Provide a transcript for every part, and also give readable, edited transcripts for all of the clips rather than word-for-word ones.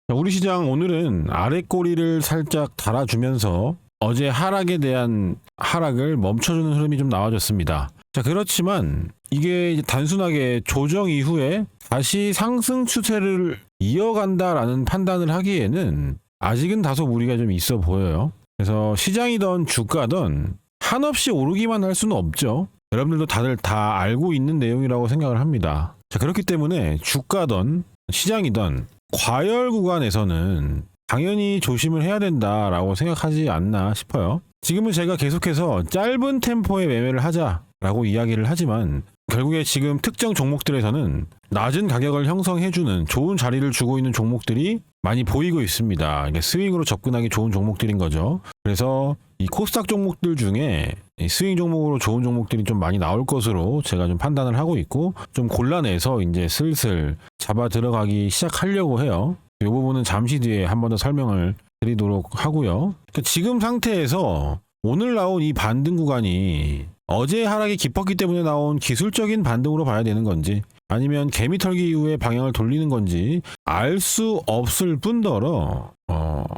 자, 우리 시장 오늘은 아래 꼬리를 살짝 달아주면서 어제 하락에 대한 하락을 멈춰주는 흐름이 좀 나와줬습니다. 자, 그렇지만 이게 이제 단순하게 조정 이후에 다시 상승 추세를 이어간다라는 판단을 하기에는 아직은 다소 무리가 좀 있어 보여요. 그래서 시장이든 주가든 한없이 오르기만 할 수는 없죠. 여러분들도 다들 다 알고 있는 내용이라고 생각을 합니다. 자, 그렇기 때문에 주가든 시장이든 과열 구간에서는 당연히 조심을 해야 된다라고 생각하지 않나 싶어요. 지금은 제가 계속해서 짧은 템포의 매매를 하자라고 이야기를 하지만 결국에 지금 특정 종목들에서는 낮은 가격을 형성해주는 좋은 자리를 주고 있는 종목들이 많이 보이고 있습니다. 이게 스윙으로 접근하기 좋은 종목들인 거죠. 그래서 이 코스닥 종목들 중에 이 스윙 종목으로 좋은 종목들이 좀 많이 나올 것으로 제가 좀 판단을 하고 있고, 좀 골라내서 이제 슬슬 잡아 들어가기 시작하려고 해요. 이 부분은 잠시 뒤에 한 번 더 설명을 드리도록 하고요. 그러니까 지금 상태에서 오늘 나온 이 반등 구간이 어제 하락이 깊었기 때문에 나온 기술적인 반등으로 봐야 되는 건지, 아니면 개미 털기 이후에 방향을 돌리는 건지 알 수 없을 뿐더러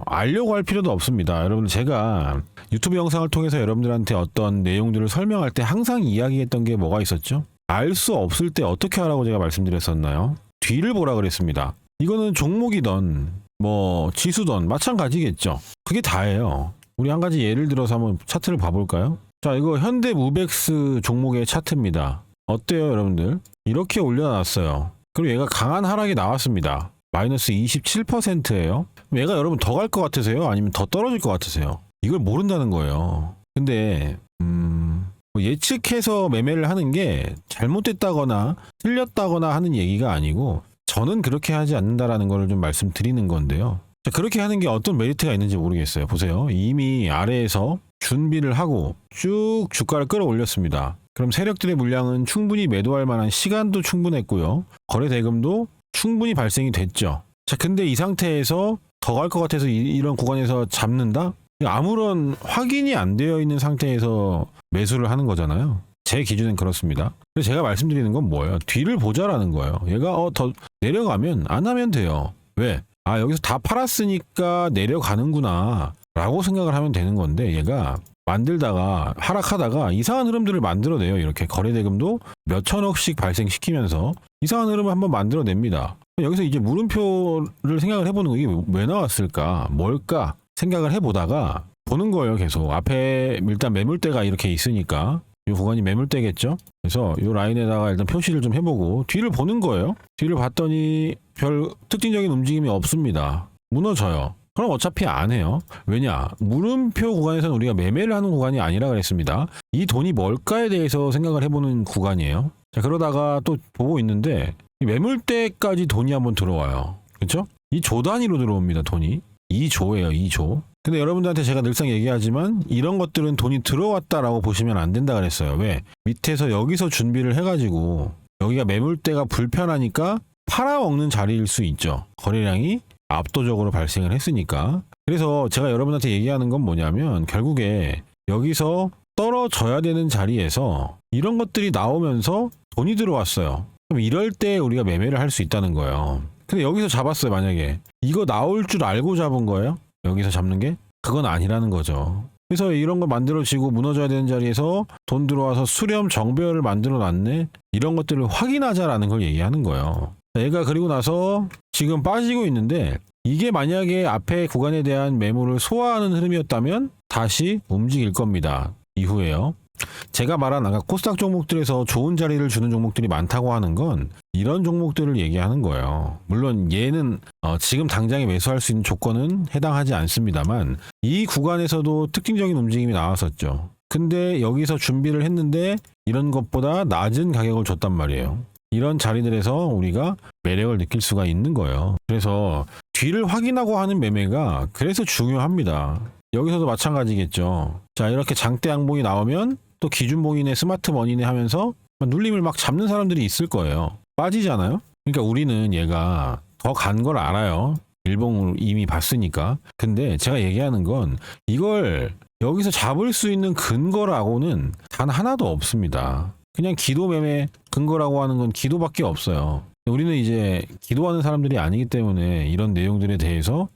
알려고 할 필요도 없습니다. 여러분, 제가 유튜브 영상을 통해서 여러분들한테 어떤 내용들을 설명할 때 항상 이야기했던 게 뭐가 있었죠? 알 수 없을 때 어떻게 하라고 제가 말씀드렸었나요? 뒤를 보라 그랬습니다. 이거는 종목이든 뭐 지수든 마찬가지겠죠. 그게 다예요. 우리 한 가지 예를 들어서 한번 차트를 봐볼까요? 자, 이거 현대무백스 종목의 차트입니다. 어때요, 여러분들? 이렇게 올려놨어요. 그리고 얘가 강한 하락이 나왔습니다. 마이너스 27%예요. 얘가 여러분 더 갈 것 같으세요? 아니면 더 떨어질 것 같으세요? 이걸 모른다는 거예요. 근데 뭐 예측해서 매매를 하는 게 잘못됐다거나 틀렸다거나 하는 얘기가 아니고, 저는 그렇게 하지 않는다라는 걸 좀 말씀드리는 건데요. 자, 그렇게 하는 게 어떤 메리트가 있는지 모르겠어요. 보세요. 이미 아래에서 준비를 하고 쭉 주가를 끌어올렸습니다. 그럼 세력들의 물량은 충분히 매도할 만한 시간도 충분했고요. 거래 대금도 충분히 발생이 됐죠. 자, 근데 이 상태에서 더 갈 것 같아서 이런 구간에서 잡는다? 아무런 확인이 안 되어 있는 상태에서 매수를 하는 거잖아요. 제 기준엔 그렇습니다. 그래서 제가 말씀드리는 건 뭐예요? 뒤를 보자라는 거예요. 얘가 더 내려가면 안 하면 돼요. 왜? 아, 여기서 다 팔았으니까 내려가는구나 라고 생각을 하면 되는 건데, 얘가 만들다가 하락하다가 이상한 흐름들을 만들어내요. 이렇게 거래대금도 몇 천억씩 발생시키면서 이상한 흐름을 한번 만들어냅니다. 여기서 이제 물음표를 생각을 해보는 거, 이게 왜 나왔을까? 뭘까? 생각을 해보다가 보는 거예요. 계속 앞에 일단 매물대가 이렇게 있으니까 이 구간이 매물대겠죠. 그래서 이 라인에다가 일단 표시를 좀 해보고 뒤를 보는 거예요. 뒤를 봤더니 별 특징적인 움직임이 없습니다. 무너져요. 그럼 어차피 안 해요. 왜냐? 물음표 구간에서는 우리가 매매를 하는 구간이 아니라 그랬습니다. 이 돈이 뭘까에 대해서 생각을 해보는 구간이에요. 자, 그러다가 또 보고 있는데 이 매물대까지 돈이 한번 들어와요. 그렇죠? 이 조 단위로 들어옵니다. 돈이 2조예요. 2조. 근데 여러분들한테 제가 늘상 얘기하지만 이런 것들은 돈이 들어왔다라고 보시면 안 된다 그랬어요. 왜? 밑에서 여기서 준비를 해가지고 여기가 매물대가 불편하니까 팔아먹는 자리일 수 있죠. 거래량이 압도적으로 발생을 했으니까. 그래서 제가 여러분한테 얘기하는 건 뭐냐면, 결국에 여기서 떨어져야 되는 자리에서 이런 것들이 나오면서 돈이 들어왔어요. 그럼 이럴 때 우리가 매매를 할 수 있다는 거예요. 근데 여기서 잡았어요. 만약에 이거 나올 줄 알고 잡은 거예요? 여기서 잡는 게? 그건 아니라는 거죠. 그래서 이런 거 만들어지고 무너져야 되는 자리에서 돈 들어와서 수렴 정배열을 만들어 놨네? 이런 것들을 확인하자라는 걸 얘기하는 거예요. 얘가 그리고 나서 지금 빠지고 있는데, 이게 만약에 앞에 구간에 대한 매물을 소화하는 흐름이었다면 다시 움직일 겁니다. 이후에요. 제가 말한 아까 코스닥 종목들에서 좋은 자리를 주는 종목들이 많다고 하는 건 이런 종목들을 얘기하는 거예요. 물론 얘는 지금 당장에 매수할 수 있는 조건은 해당하지 않습니다만 이 구간에서도 특징적인 움직임이 나왔었죠. 근데 여기서 준비를 했는데 이런 것보다 낮은 가격을 줬단 말이에요. 이런 자리들에서 우리가 매력을 느낄 수가 있는 거예요. 그래서 뒤를 확인하고 하는 매매가 그래서 중요합니다. 여기서도 마찬가지겠죠. 자, 이렇게 장대 양봉이 나오면 또 기준봉이네 스마트 머니네 하면서 눌림을 막 잡는 사람들이 있을 거예요. 빠지잖아요. 그러니까 우리는 얘가 더 간 걸 알아요. 일봉을 이미 봤으니까. 근데 제가 얘기하는 건 이걸 여기서 잡을 수 있는 근거라고는 단 하나도 없습니다. 그냥 기도 매매 근거라고 하는 건 기도밖에 없어요. 우리는 이제 기도하는 사람들이 아니기 때문에 이런 내용들에 대해서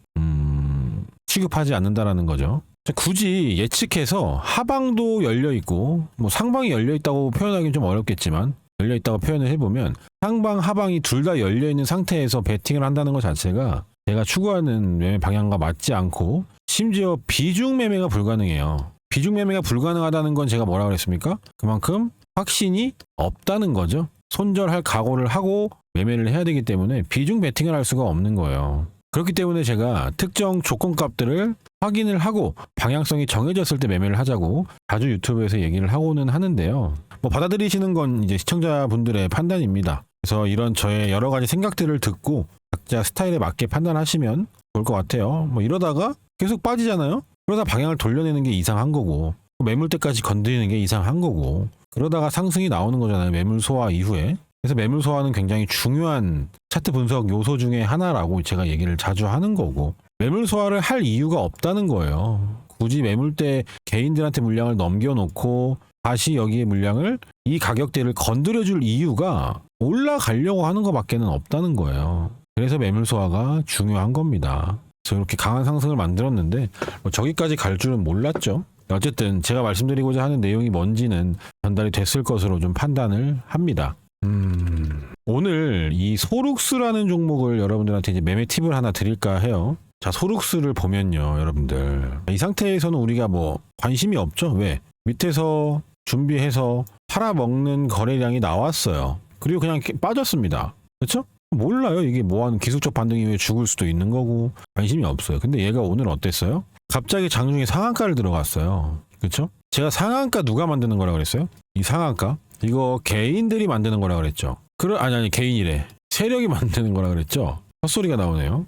취급하지 않는다라는 거죠. 굳이 예측해서 하방도 열려 있고 뭐 상방이 열려 있다고 표현하기는 좀 어렵겠지만 열려 있다고 표현을 해보면 상방 하방이 둘 다 열려 있는 상태에서 베팅을 한다는 것 자체가 제가 추구하는 매매 방향과 맞지 않고 심지어 비중 매매가 불가능해요. 비중 매매가 불가능하다는 건 제가 뭐라 그랬습니까? 그만큼 확신이 없다는 거죠. 손절할 각오를 하고 매매를 해야 되기 때문에 비중 베팅을 할 수가 없는 거예요. 그렇기 때문에 제가 특정 조건값들을 확인을 하고 방향성이 정해졌을 때 매매를 하자고 자주 유튜브에서 얘기를 하고는 하는데요. 뭐 받아들이시는 건 이제 시청자분들의 판단입니다. 그래서 이런 저의 여러 가지 생각들을 듣고 각자 스타일에 맞게 판단하시면 좋을 것 같아요. 뭐 이러다가 계속 빠지잖아요. 그러다 방향을 돌려내는 게 이상한 거고 매물대까지 건드리는 게 이상한 거고 그러다가 상승이 나오는 거잖아요. 매물 소화 이후에. 그래서 매물 소화는 굉장히 중요한 차트 분석 요소 중에 하나라고 제가 얘기를 자주 하는 거고 매물 소화를 할 이유가 없다는 거예요. 굳이 매물대 개인들한테 물량을 넘겨놓고 다시 여기에 물량을 이 가격대를 건드려줄 이유가 올라가려고 하는 것밖에는 없다는 거예요. 그래서 매물 소화가 중요한 겁니다. 그래서 이렇게 강한 상승을 만들었는데 뭐 저기까지 갈 줄은 몰랐죠. 어쨌든 제가 말씀드리고자 하는 내용이 뭔지는 전달이 됐을 것으로 좀 판단을 합니다. 오늘 이 소룩스라는 종목을 여러분들한테 이제 매매 팁을 하나 드릴까 해요. 자, 소룩스를 보면요, 여러분들. 이 상태에서는 우리가 뭐 관심이 없죠. 왜? 밑에서 준비해서 팔아먹는 거래량이 나왔어요. 그리고 그냥 빠졌습니다. 그렇죠? 몰라요. 이게 뭐하는 기술적 반등 이후에 죽을 수도 있는 거고 관심이 없어요. 근데 얘가 오늘 어땠어요? 갑자기 장중에 상한가를 들어갔어요. 그렇죠? 제가 상한가 누가 만드는 거라 그랬어요? 이 상한가? 이거 개인들이 만드는 거라 그랬죠. 아니 개인이래. 세력이 만드는 거라 그랬죠. 헛소리가 나오네요.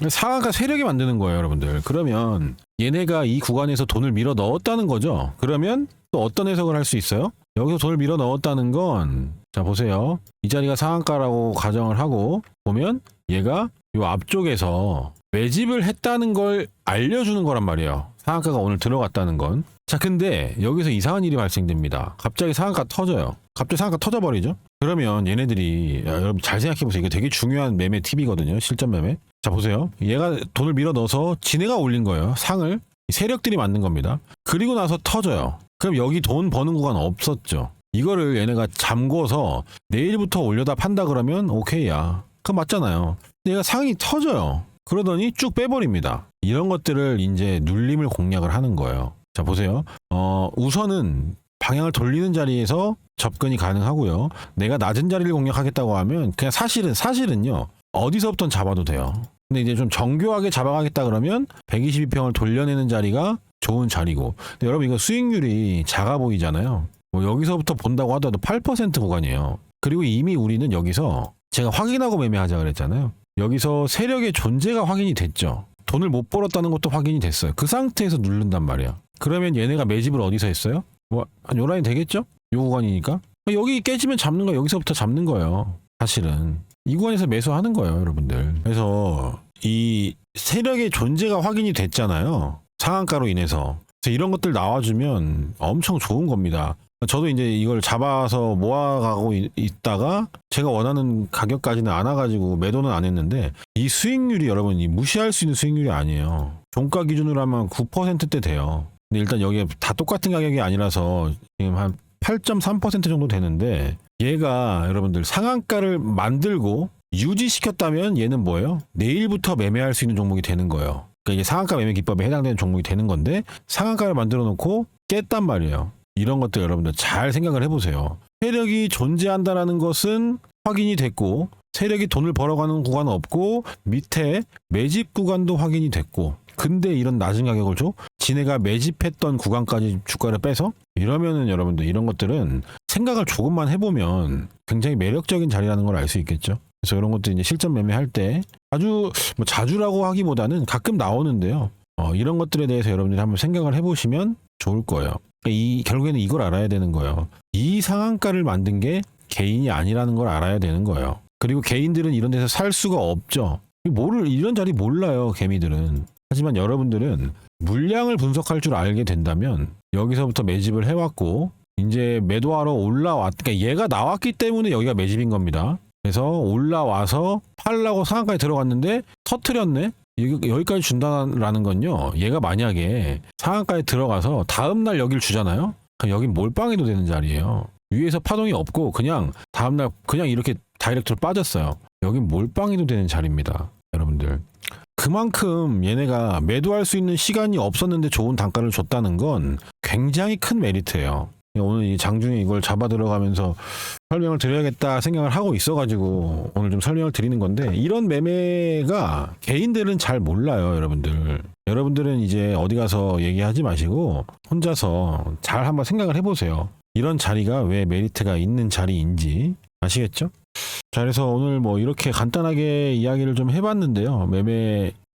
상한가 세력이 만드는 거예요, 여러분들. 그러면 얘네가 이 구간에서 돈을 밀어 넣었다는 거죠. 그러면 또 어떤 해석을 할 수 있어요? 여기서 돈을 밀어 넣었다는 건 자 보세요. 이 자리가 상한가라고 가정을 하고 보면 얘가 이 앞쪽에서 매집을 했다는 걸 알려주는 거란 말이에요. 상한가가 오늘 들어갔다는 건. 자 근데 여기서 이상한 일이 발생됩니다. 갑자기 상한가 터져요. 갑자기 상한가 터져버리죠. 그러면 얘네들이 여러분 잘 생각해보세요. 이게 되게 중요한 매매 팁이거든요. 실전 매매. 자 보세요. 얘가 돈을 밀어 넣어서 지네가 올린 거예요. 상을. 세력들이 만든 겁니다. 그리고 나서 터져요. 그럼 여기 돈 버는 구간 없었죠. 이거를 얘네가 잠궈서 내일부터 올려다 판다 그러면 오케이야. 그거 맞잖아요. 근데 얘가 상이 터져요. 그러더니 쭉 빼버립니다. 이런 것들을 이제 눌림을 공략을 하는 거예요. 자 보세요. 우선은 방향을 돌리는 자리에서 접근이 가능하고요. 내가 낮은 자리를 공략하겠다고 하면 그냥 사실은요. 어디서부터 잡아도 돼요. 근데 이제 좀 정교하게 잡아가겠다 그러면 122평을 돌려내는 자리가 좋은 자리고. 근데 여러분 이거 수익률이 작아 보이잖아요. 뭐 여기서부터 본다고 하더라도 8% 구간이에요. 그리고 이미 우리는 여기서 제가 확인하고 매매하자 그랬잖아요. 여기서 세력의 존재가 확인이 됐죠. 돈을 못 벌었다는 것도 확인이 됐어요. 그 상태에서 누른단 말이야. 그러면 얘네가 매집을 어디서 했어요? 뭐 한 요 라인 되겠죠? 요 구간이니까. 여기 깨지면 잡는 거 여기서부터 잡는 거예요. 사실은. 이 구간에서 매수하는 거예요, 여러분들. 그래서 이 세력의 존재가 확인이 됐잖아요. 상한가로 인해서. 그래서 이런 것들 나와주면 엄청 좋은 겁니다. 저도 이제 이걸 잡아서 모아가고 있다가 제가 원하는 가격까지는 안 와가지고 매도는 안 했는데 이 수익률이 여러분 무시할 수 있는 수익률이 아니에요. 종가 기준으로 하면 9%대 돼요. 근데 일단 여기에 다 똑같은 가격이 아니라서 지금 한 8.3% 정도 되는데 얘가 여러분들 상한가를 만들고 유지시켰다면 얘는 뭐예요? 내일부터 매매할 수 있는 종목이 되는 거예요. 그러니까 이게 상한가 매매 기법에 해당되는 종목이 되는 건데 상한가를 만들어 놓고 깼단 말이에요. 이런 것들 여러분들 잘 생각을 해보세요. 세력이 존재한다라는 것은 확인이 됐고 세력이 돈을 벌어가는 구간은 없고 밑에 매집 구간도 확인이 됐고 근데 이런 낮은 가격을 줘? 지네가 매집했던 구간까지 주가를 빼서? 이러면은 여러분들 이런 것들은 생각을 조금만 해보면 굉장히 매력적인 자리라는 걸 알 수 있겠죠. 그래서 이런 것들 이제 실전 매매할 때 자주라고 하기보다는 가끔 나오는데요. 이런 것들에 대해서 여러분들이 한번 생각을 해보시면 좋을 거예요. 결국에는 이걸 알아야 되는 거예요. 이 상한가를 만든 게 개인이 아니라는 걸 알아야 되는 거예요. 그리고 개인들은 이런 데서 살 수가 없죠. 이런 자리 몰라요, 개미들은. 하지만 여러분들은 물량을 분석할 줄 알게 된다면 여기서부터 매집을 해왔고 이제 매도하러 그러니까 얘가 나왔기 때문에 여기가 매집인 겁니다. 그래서 올라와서 팔라고 상한가에 들어갔는데 터트렸네. 여기까지 준다라는 건요. 얘가 만약에 상한가에 들어가서 다음날 여길 주잖아요. 그럼 여긴 몰빵해도 되는 자리예요. 위에서 파동이 없고 그냥 다음날 그냥 이렇게 다이렉트로 빠졌어요. 여긴 몰빵해도 되는 자리입니다. 여러분들. 그만큼 얘네가 매도할 수 있는 시간이 없었는데 좋은 단가를 줬다는 건 굉장히 큰 메리트예요. 오늘 이 장중에 이걸 잡아 들어가면서 설명을 드려야겠다 생각을 하고 있어가지고 오늘 좀 설명을 드리는 건데, 이런 매매가 개인들은 잘 몰라요. 여러분들은 이제 어디 가서 얘기하지 마시고 혼자서 잘 한번 생각을 해보세요. 이런 자리가 왜 메리트가 있는 자리인지 아시겠죠? 자, 그래서 오늘 뭐 이렇게 간단하게 이야기를 좀 해봤는데요.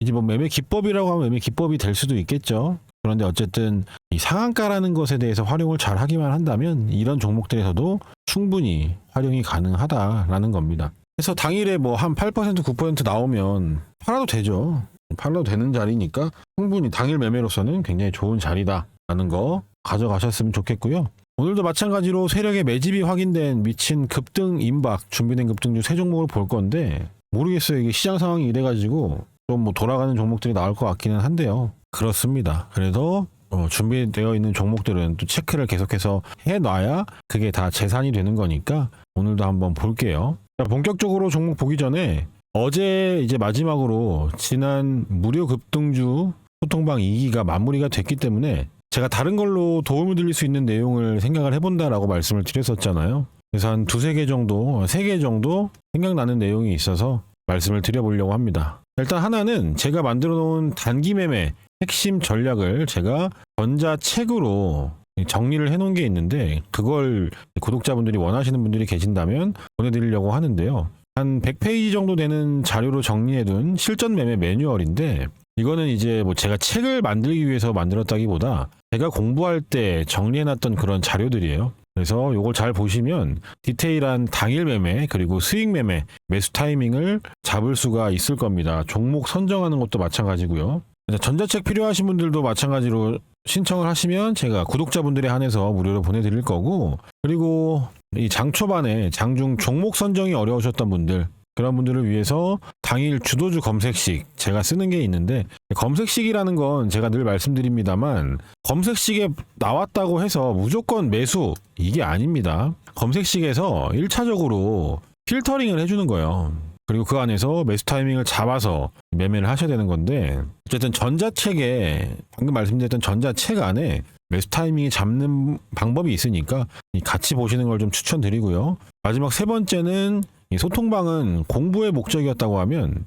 이제 뭐 매매 기법이라고 하면 매매 기법이 될 수도 있겠죠. 그런데 어쨌든 이 상한가라는 것에 대해서 활용을 잘 하기만 한다면 이런 종목들에서도 충분히 활용이 가능하다라는 겁니다. 그래서 당일에 뭐 한 8% 9% 나오면 팔아도 되죠. 팔아도 되는 자리니까 충분히 당일 매매로서는 굉장히 좋은 자리다라는 거 가져가셨으면 좋겠고요. 오늘도 마찬가지로 세력의 매집이 확인된 미친 급등 임박 준비된 급등 중 3종목을 볼 건데, 모르겠어요. 이게 시장 상황이 이래가지고 좀 뭐 돌아가는 종목들이 나올 것 같기는 한데요. 그렇습니다. 그래도 준비되어 있는 종목들은 또 체크를 계속해서 해놔야 그게 다 재산이 되는 거니까 오늘도 한번 볼게요. 자, 본격적으로 종목 보기 전에 어제 이제 마지막으로 지난 무료 급등주 소통방 2기가 마무리가 됐기 때문에 제가 다른 걸로 도움을 드릴 수 있는 내용을 생각을 해본다라고 말씀을 드렸었잖아요. 그래서 한 3개 정도 생각나는 내용이 있어서 말씀을 드려보려고 합니다. 일단 하나는 제가 만들어 놓은 단기 매매 핵심 전략을 제가 전자책으로 정리를 해놓은 게 있는데, 그걸 구독자분들이 원하시는 분들이 계신다면 보내드리려고 하는데요. 한 100페이지 정도 되는 자료로 정리해둔 실전 매매 매뉴얼인데, 이거는 이제 뭐 제가 책을 만들기 위해서 만들었다기보다 제가 공부할 때 정리해놨던 그런 자료들이에요. 그래서 이걸 잘 보시면 디테일한 당일 매매 그리고 수익 매매 매수 타이밍을 잡을 수가 있을 겁니다. 종목 선정하는 것도 마찬가지고요. 전자책 필요하신 분들도 마찬가지로 신청을 하시면 제가 구독자분들에 한해서 무료로 보내드릴 거고, 그리고 이 장 초반에 장중 종목 선정이 어려우셨던 분들, 그런 분들을 위해서 당일 주도주 검색식 제가 쓰는 게 있는데, 검색식이라는 건 제가 늘 말씀드립니다만 검색식에 나왔다고 해서 무조건 매수 이게 아닙니다. 검색식에서 1차적으로 필터링을 해주는 거예요. 그리고 그 안에서 매수 타이밍을 잡아서 매매를 하셔야 되는 건데, 어쨌든 전자책에 방금 말씀드렸던 전자책 안에 매수 타이밍이 잡는 방법이 있으니까 같이 보시는 걸 좀 추천드리고요. 마지막 3번째는 이 소통방은 공부의 목적이었다고 하면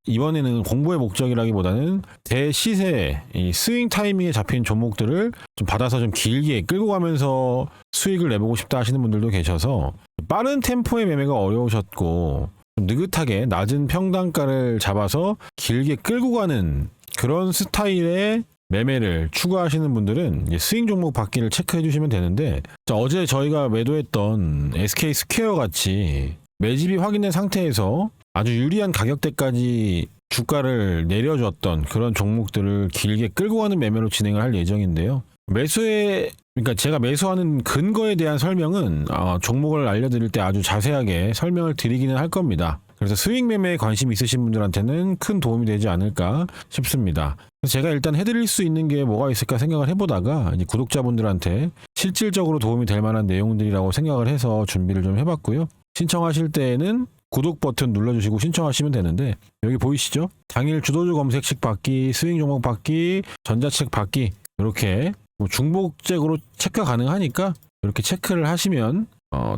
이번에는 공부의 목적이라기보다는 대시세 이 스윙 타이밍에 잡힌 종목들을 좀 받아서 좀 길게 끌고 가면서 수익을 내보고 싶다 하시는 분들도 계셔서, 빠른 템포의 매매가 어려우셨고 좀 느긋하게 낮은 평단가를 잡아서 길게 끌고 가는 그런 스타일의 매매를 추구하시는 분들은 스윙 종목 받기를 체크해 주시면 되는데, 어제 저희가 매도했던 SK 스퀘어 같이 매집이 확인된 상태에서 아주 유리한 가격대까지 주가를 내려줬던 그런 종목들을 길게 끌고 가는 매매로 진행을 할 예정인데요. 그러니까 제가 매수하는 근거에 대한 설명은 종목을 알려드릴 때 아주 자세하게 설명을 드리기는 할 겁니다. 그래서 스윙 매매에 관심 있으신 분들한테는 큰 도움이 되지 않을까 싶습니다. 그래서 제가 일단 해드릴 수 있는 게 뭐가 있을까 생각을 해보다가 이제 구독자분들한테 실질적으로 도움이 될 만한 내용들이라고 생각을 해서 준비를 좀 해봤고요. 신청하실 때에는 구독 버튼 눌러주시고 신청하시면 되는데, 여기 보이시죠? 당일 주도주 검색식 받기, 스윙 종목 받기, 전자책 받기, 이렇게 중복적으로 체크 가능하니까 이렇게 체크를 하시면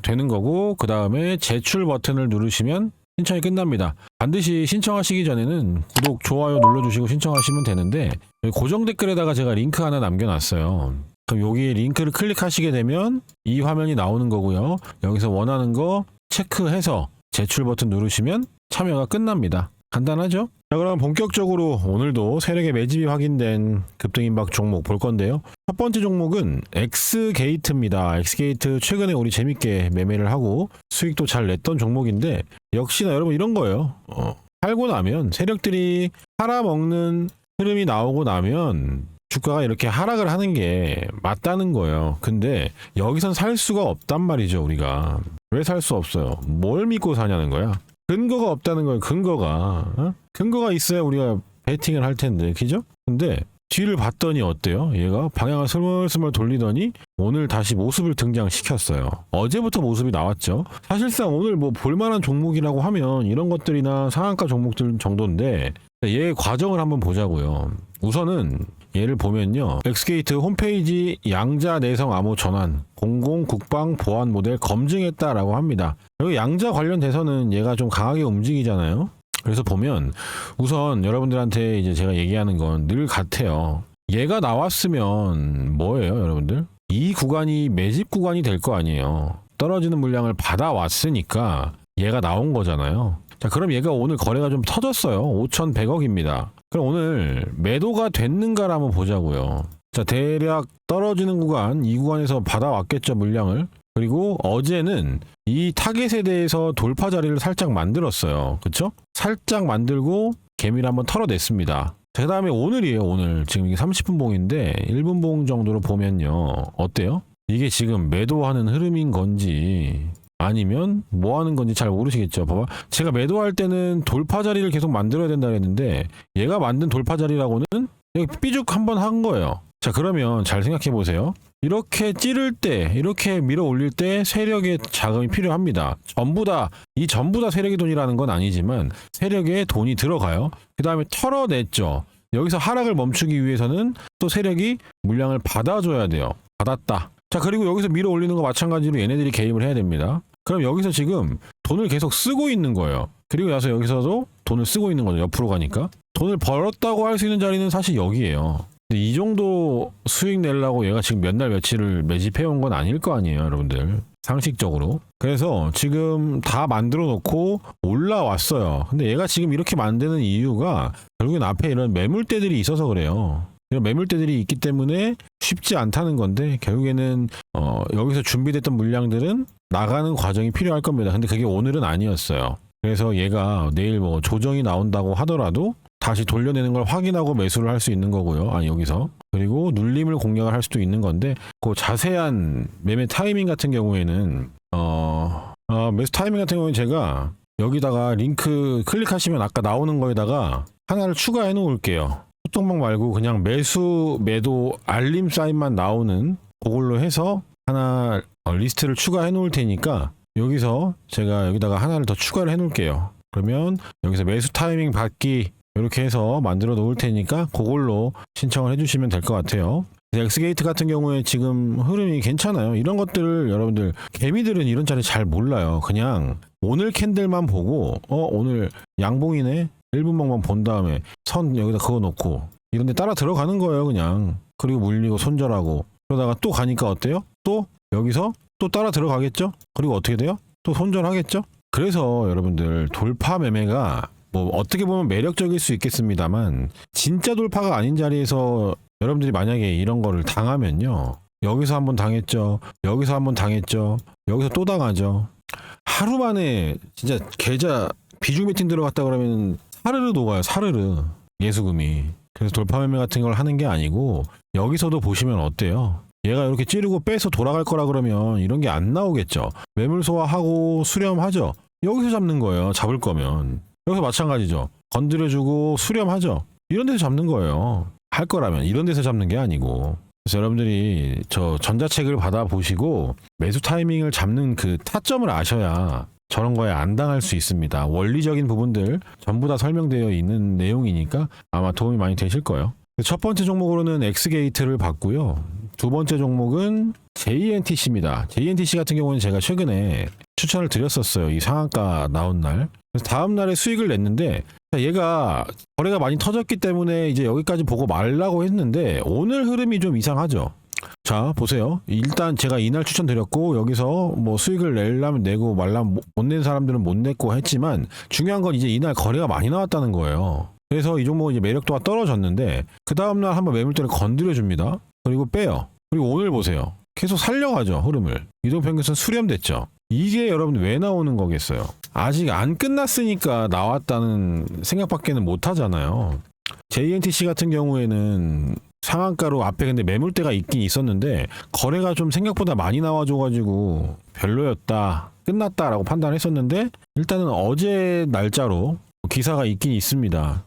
되는 거고, 그 다음에 제출 버튼을 누르시면 신청이 끝납니다. 반드시 신청하시기 전에는 구독, 좋아요 눌러주시고 신청하시면 되는데, 여기 고정 댓글에다가 제가 링크 하나 남겨놨어요. 그럼 여기 링크를 클릭하시게 되면 이 화면이 나오는 거고요. 여기서 원하는 거 체크해서 제출 버튼 누르시면 참여가 끝납니다. 간단하죠? 자, 그럼 본격적으로 오늘도 세력의 매집이 확인된 급등임박 종목 볼 건데요. 첫 번째 종목은 엑스게이트입니다. 엑스게이트 최근에 우리 재밌게 매매를 하고 수익도 잘 냈던 종목인데, 역시나 여러분 이런 거예요. 팔고 나면 세력들이 팔아먹는 흐름이 나오고 나면 주가가 이렇게 하락을 하는 게 맞다는 거예요. 근데 여기선 살 수가 없단 말이죠, 우리가. 왜 살 수 없어요? 뭘 믿고 사냐는 거야? 근거가 없다는 거예요, 근거가. 어? 근거가 있어야 우리가 베팅을 할 텐데, 그죠? 근데 뒤를 봤더니 어때요? 얘가 방향을 스멀스멀 돌리더니 오늘 다시 모습을 등장시켰어요. 어제부터 모습이 나왔죠. 사실상 오늘 뭐 볼만한 종목이라고 하면 이런 것들이나 상한가 종목들 정도인데 얘의 과정을 한번 보자고요. 우선은 얘를 보면요. 엑스게이트 홈페이지 양자 내성 암호 전환 공공 국방 보안 모델 검증했다라고 합니다. 여기 양자 관련돼서는 얘가 좀 강하게 움직이잖아요. 그래서 보면 우선 여러분들한테 이제 제가 얘기하는 건 늘 같아요. 얘가 나왔으면 뭐예요, 여러분들? 이 구간이 매집 구간이 될 거 아니에요. 떨어지는 물량을 받아왔으니까 얘가 나온 거잖아요. 자, 그럼 얘가 오늘 거래가 좀 터졌어요. 5,100억입니다. 그럼 오늘 매도가 됐는가를 한번 보자고요. 자, 대략 떨어지는 구간, 이 구간에서 받아왔겠죠, 물량을. 그리고 어제는 이 타겟에 대해서 돌파 자리를 살짝 만들었어요. 그쵸? 살짝 만들고 개미를 한번 털어냈습니다. 그 다음에 오늘이에요, 오늘. 지금 이게 30분 봉인데 1분 봉 정도로 보면요. 어때요? 이게 지금 매도하는 흐름인 건지 아니면 뭐 하는 건지 잘 모르시겠죠. 봐봐. 제가 매도할 때는 돌파 자리를 계속 만들어야 된다 그랬는데 얘가 만든 돌파 자리라고는 여기 삐죽 한번 한 거예요. 자, 그러면 잘 생각해 보세요. 이렇게 찌를 때, 이렇게 밀어 올릴 때 세력의 자금이 필요합니다. 전부 다 세력의 돈이라는 건 아니지만 세력의 돈이 들어가요. 그 다음에 털어냈죠. 여기서 하락을 멈추기 위해서는 또 세력이 물량을 받아줘야 돼요. 받았다. 자, 그리고 여기서 밀어 올리는 거 마찬가지로 얘네들이 개입을 해야 됩니다. 그럼 여기서 지금 돈을 계속 쓰고 있는 거예요. 그리고 나서 여기서도 돈을 쓰고 있는 거죠. 옆으로 가니까. 돈을 벌었다고 할 수 있는 자리는 사실 여기예요. 이 정도 수익 내려고 얘가 지금 몇 날 며칠을 매집해온 건 아닐 거 아니에요, 여러분들. 상식적으로. 그래서 지금 다 만들어 놓고 올라왔어요. 근데 얘가 지금 이렇게 만드는 이유가 결국엔 앞에 이런 매물대들이 있어서 그래요. 이런 매물대들이 있기 때문에 쉽지 않다는 건데 결국에는 여기서 준비됐던 물량들은 나가는 과정이 필요할 겁니다. 근데 그게 오늘은 아니었어요. 그래서 얘가 내일 뭐 조정이 나온다고 하더라도 다시 돌려내는 걸 확인하고 매수를 할 수 있는 거고요. 아니, 여기서. 그리고 눌림을 공략을 할 수도 있는 건데 그 자세한 매매 타이밍 같은 경우에는 매수 타이밍 같은 경우에는 제가 여기다가 링크 클릭하시면 아까 나오는 거에다가 하나를 추가해 놓을게요. 소통방 말고 그냥 매수, 매도, 알림 사인만 나오는 그걸로 해서 하나 리스트를 추가해 놓을 테니까 여기서 제가 여기다가 하나를 더 추가를 해 놓을게요. 그러면 여기서 매수 타이밍 받기 이렇게 해서 만들어 놓을 테니까 그걸로 신청을 해주시면 될 것 같아요. 엑스게이트 같은 경우에 지금 흐름이 괜찮아요. 이런 것들을 여러분들 개미들은 이런 자리 잘 몰라요. 그냥 오늘 캔들만 보고 오늘 양봉이네 1분봉만 본 다음에 선 여기다 그거 놓고 이런 데 따라 들어가는 거예요, 그냥. 그리고 물리고 손절하고 그러다가 또 가니까 어때요? 또 여기서 또 따라 들어가겠죠? 그리고 어떻게 돼요? 또 손절하겠죠? 그래서 여러분들 돌파 매매가 뭐 어떻게 보면 매력적일 수 있겠습니다만 진짜 돌파가 아닌 자리에서 여러분들이 만약에 이런 거를 당하면요. 여기서 한번 당했죠. 여기서 한번 당했죠. 여기서 또 당하죠. 하루 만에 진짜 계좌 비중 베팅 들어갔다 그러면 사르르 녹아요. 사르르. 예수금이. 그래서 돌파 매매 같은 걸 하는 게 아니고 여기서도 보시면 어때요? 얘가 이렇게 찌르고 빼서 돌아갈 거라 그러면 이런 게 안 나오겠죠. 매물 소화하고 수렴하죠. 여기서 잡는 거예요. 잡을 거면. 여기서 마찬가지죠. 건드려주고 수렴하죠. 이런 데서 잡는 거예요. 할 거라면 이런 데서 잡는 게 아니고. 그래서 여러분들이 저 전자책을 받아보시고 매수 타이밍을 잡는 그 타점을 아셔야 저런 거에 안 당할 수 있습니다. 원리적인 부분들 전부 다 설명되어 있는 내용이니까 아마 도움이 많이 되실 거예요. 첫 번째 종목으로는 엑스게이트를 봤고요. 두 번째 종목은 JNTC입니다. JNTC 같은 경우는 제가 최근에 추천을 드렸었어요. 이 상한가 나온 날. 그래서 다음 날에 수익을 냈는데 얘가 거래가 많이 터졌기 때문에 이제 여기까지 보고 말라고 했는데 오늘 흐름이 좀 이상하죠. 자, 보세요. 일단 제가 이날 추천드렸고 여기서 뭐 수익을 내려면 내고 말라면 못 낸 사람들은 못 냈고 했지만 중요한 건 이제 이날 거래가 많이 나왔다는 거예요. 그래서 이 종목은 이제 매력도가 떨어졌는데 그 다음날 한번 매물대를 건드려 줍니다. 그리고 빼요. 그리고 오늘 보세요. 계속 살려가죠, 흐름을. 이동평균선 수렴됐죠. 이게 여러분 왜 나오는 거겠어요? 아직 안 끝났으니까 나왔다는 생각밖에는 못 하잖아요. JNTC 같은 경우에는 상한가로 앞에 근데 매물대가 있긴 있었는데 거래가 좀 생각보다 많이 나와줘가지고 별로였다, 끝났다라고 판단했었는데 일단은 어제 날짜로 기사가 있긴 있습니다.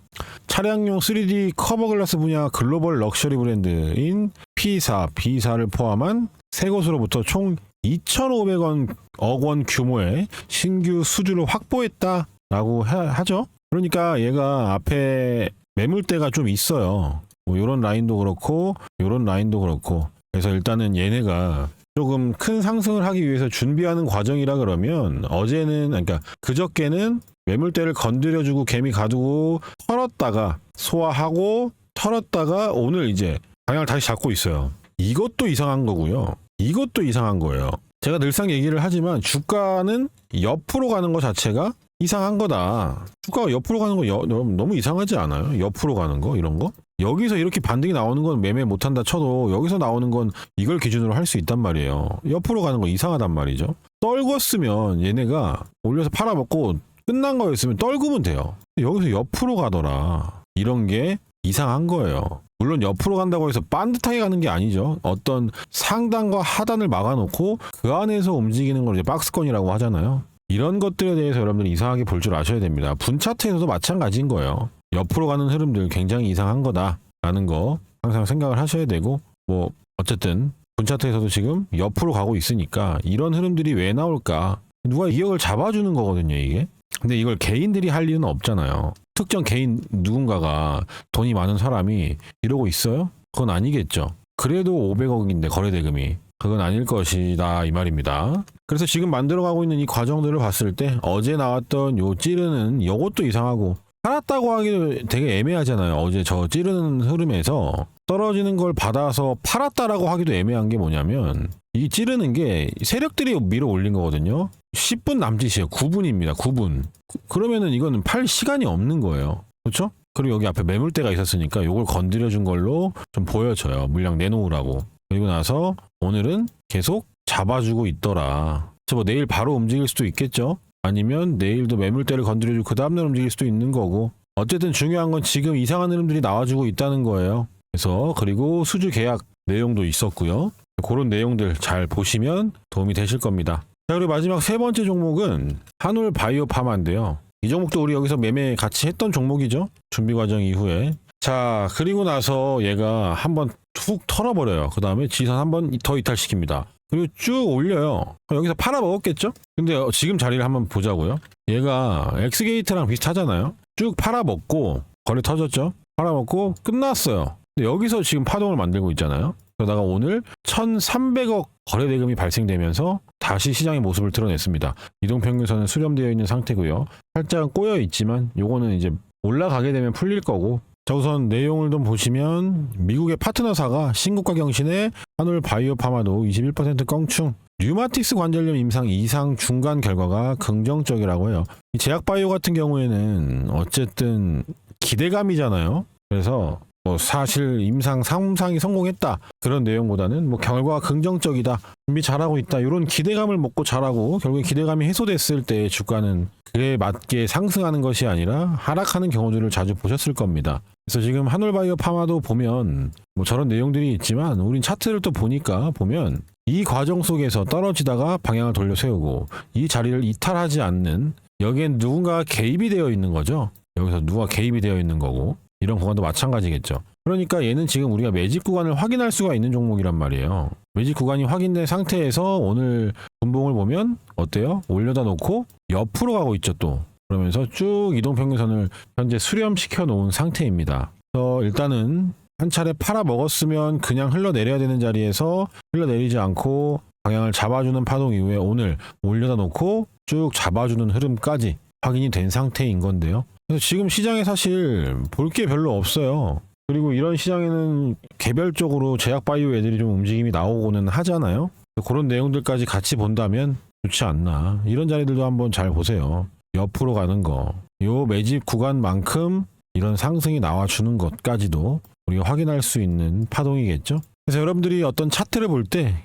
차량용 3D 커버글라스 분야 글로벌 럭셔리 브랜드인 P사, B사를 포함한 세 곳으로부터 총 2,500억 원 규모의 신규 수주를 확보했다라고 하죠. 그러니까 얘가 앞에 매물대가 좀 있어요. 뭐 요런 라인도 그렇고 요런 라인도 그렇고. 그래서 일단은 얘네가 조금 큰 상승을 하기 위해서 준비하는 과정이라 그러면 어제는, 그러니까 그저께는 매물대를 건드려주고 개미 가두고 털었다가 소화하고 털었다가 오늘 이제 방향을 다시 잡고 있어요. 이것도 이상한 거고요. 이것도 이상한 거예요. 제가 늘상 얘기를 하지만 주가는 옆으로 가는 것 자체가 이상한 거다. 주가가 옆으로 가는 거 너무 이상하지 않아요? 옆으로 가는 거 이런 거? 여기서 이렇게 반등이 나오는 건 매매 못한다 쳐도 여기서 나오는 건 이걸 기준으로 할 수 있단 말이에요. 옆으로 가는 거 이상하단 말이죠. 떨궜으면 얘네가 올려서 팔아먹고 끝난 거였으면 떨구면 돼요. 여기서 옆으로 가더라. 이런 게 이상한 거예요. 물론 옆으로 간다고 해서 반듯하게 가는 게 아니죠. 어떤 상단과 하단을 막아놓고 그 안에서 움직이는 걸 이제 박스권이라고 하잖아요. 이런 것들에 대해서 여러분들이 이상하게 볼 줄 아셔야 됩니다. 분차트에서도 마찬가지인 거예요. 옆으로 가는 흐름들 굉장히 이상한 거다라는 거 항상 생각을 하셔야 되고, 뭐 어쨌든 분차트에서도 지금 옆으로 가고 있으니까 이런 흐름들이 왜 나올까? 누가 이역을 잡아주는 거거든요, 이게. 근데 이걸 개인들이 할 일은 없잖아요. 특정 개인 누군가가 돈이 많은 사람이 이러고 있어요? 그건 아니겠죠. 그래도 500억인데 거래대금이. 그건 아닐 것이다 이 말입니다. 그래서 지금 만들어가고 있는 이 과정들을 봤을 때 어제 나왔던 요 찌르는 요것도 이상하고, 팔았다고 하기도 되게 애매하잖아요. 어제 저 찌르는 흐름에서 떨어지는 걸 받아서 팔았다라고 하기도 애매한 게 뭐냐면, 이 찌르는 게 세력들이 밀어 올린 거거든요. 10분 남짓이에요. 9분입니다. 9분. 그러면은 이거는 팔 시간이 없는 거예요. 그렇죠? 그리고 여기 앞에 매물대가 있었으니까 요걸 건드려준 걸로 좀 보여져요. 물량 내놓으라고. 그리고 나서 오늘은 계속 잡아주고 있더라. 뭐 내일 바로 움직일 수도 있겠죠. 아니면 내일도 매물대를 건드려주고 그 다음날 움직일 수도 있는 거고. 어쨌든 중요한 건 지금 이상한 흐름들이 나와주고 있다는 거예요. 그래서 그리고 수주 계약 내용도 있었고요. 그런 내용들 잘 보시면 도움이 되실 겁니다. 자, 그리고 마지막 세 번째 종목은 한올 바이오파마인데요. 이 종목도 우리 여기서 매매 같이 했던 종목이죠. 준비 과정 이후에. 자, 그리고 나서 얘가 한번 툭 털어버려요. 그 다음에 지선 한번 더 이탈시킵니다. 그리고 쭉 올려요. 여기서 팔아먹었겠죠? 근데 지금 자리를 한번 보자고요. 얘가 엑스게이트랑 비슷하잖아요. 쭉 팔아먹고 거래 터졌죠? 팔아먹고 끝났어요. 근데 여기서 지금 파동을 만들고 있잖아요. 그러다가 오늘 1,300억 거래대금이 발생되면서 다시 시장의 모습을 드러냈습니다. 이동평균선은 수렴되어 있는 상태고요. 살짝 꼬여 있지만 요거는 이제 올라가게 되면 풀릴 거고. 자, 우선 내용을 좀 보시면 미국의 파트너사가 신고가 경신에 한올 바이오파마도 21% 껑충, 류마틱스 관절염 임상 이상 중간 결과가 긍정적이라고 해요. 이 제약바이오 같은 경우에는 어쨌든 기대감이잖아요. 그래서 뭐 사실 임상 3상이 성공했다 그런 내용보다는 뭐 결과가 긍정적이다, 준비 잘하고 있다, 이런 기대감을 먹고 잘하고 결국에 기대감이 해소됐을 때 주가는 그에 맞게 상승하는 것이 아니라 하락하는 경우들을 자주 보셨을 겁니다. 그래서 지금 한올바이오 파마도 보면 뭐 저런 내용들이 있지만 우린 차트를 또 보니까 보면 이 과정 속에서 떨어지다가 방향을 돌려 세우고 이 자리를 이탈하지 않는, 여기엔 누군가가 개입이 되어 있는 거죠. 여기서 누가 개입이 되어 있는 거고, 이런 구간도 마찬가지겠죠. 그러니까 얘는 지금 우리가 매집 구간을 확인할 수가 있는 종목이란 말이에요. 매집 구간이 확인된 상태에서 오늘 분봉을 보면 어때요? 올려다 놓고 옆으로 가고 있죠 또. 그러면서 쭉 이동평균선을 현재 수렴시켜 놓은 상태입니다. 그래서 일단은 한 차례 팔아 먹었으면 그냥 흘러내려야 되는 자리에서 흘러내리지 않고 방향을 잡아주는 파동 이후에 오늘 올려다 놓고 쭉 잡아주는 흐름까지 확인이 된 상태인 건데요. 그래서 지금 시장에 사실 볼 게 별로 없어요. 그리고 이런 시장에는 개별적으로 제약바이오 애들이 좀 움직임이 나오고는 하잖아요. 그런 내용들까지 같이 본다면 좋지 않나. 이런 자리들도 한번 잘 보세요. 옆으로 가는 거, 요 매집 구간만큼 이런 상승이 나와주는 것까지도 우리가 확인할 수 있는 파동이겠죠. 그래서 여러분들이 어떤 차트를 볼 때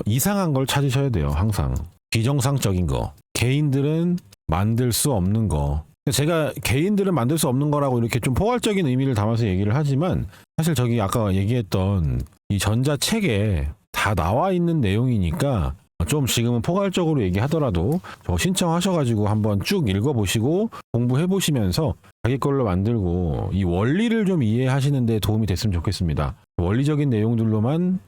이상한 걸 찾으셔야 돼요. 항상 비정상적인 거, 개인들은 만들 수 없는 거, 제가 개인들은 만들 수 없는 거라고 이렇게 좀 포괄적인 의미를 담아서 얘기를 하지만 사실 저기 아까 얘기했던 이 전자책에 다 나와 있는 내용이니까 좀 지금은 포괄적으로 얘기하더라도 저 신청하셔가지고 한번 쭉 읽어보시고 공부해보시면서 자기 걸로 만들고 이 원리를 좀 이해하시는 데 도움이 됐으면 좋겠습니다. 원리적인 내용들로만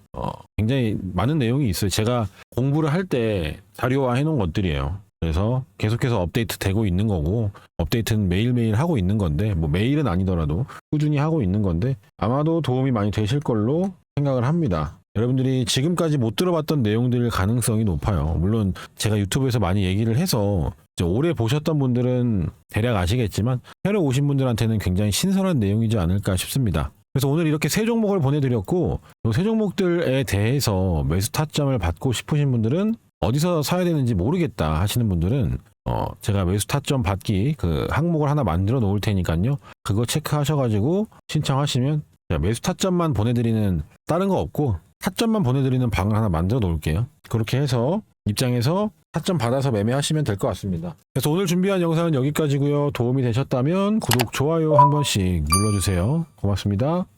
굉장히 많은 내용이 있어요. 제가 공부를 할 때 자료화 해놓은 것들이에요. 그래서 계속해서 업데이트 되고 있는 거고 업데이트는 매일매일 하고 있는 건데 뭐 매일은 아니더라도 꾸준히 하고 있는 건데 아마도 도움이 많이 되실 걸로 생각을 합니다. 여러분들이 지금까지 못 들어봤던 내용들 가능성이 높아요. 물론 제가 유튜브에서 많이 얘기를 해서 이제 오래 보셨던 분들은 대략 아시겠지만 새로 오신 분들한테는 굉장히 신선한 내용이지 않을까 싶습니다. 그래서 오늘 이렇게 세 종목을 보내드렸고 이 세 종목들에 대해서 매수 타점을 받고 싶으신 분들은 어디서 사야 되는지 모르겠다 하시는 분들은 제가 매수 타점 받기 그 항목을 하나 만들어 놓을 테니까요. 그거 체크하셔가지고 신청하시면 제가 매수 타점만 보내드리는 다른 거 없고 타점만 보내드리는 방을 하나 만들어 놓을게요. 그렇게 해서 입장에서 타점 받아서 매매하시면 될 것 같습니다. 그래서 오늘 준비한 영상은 여기까지고요. 도움이 되셨다면 구독, 좋아요 한 번씩 눌러주세요. 고맙습니다.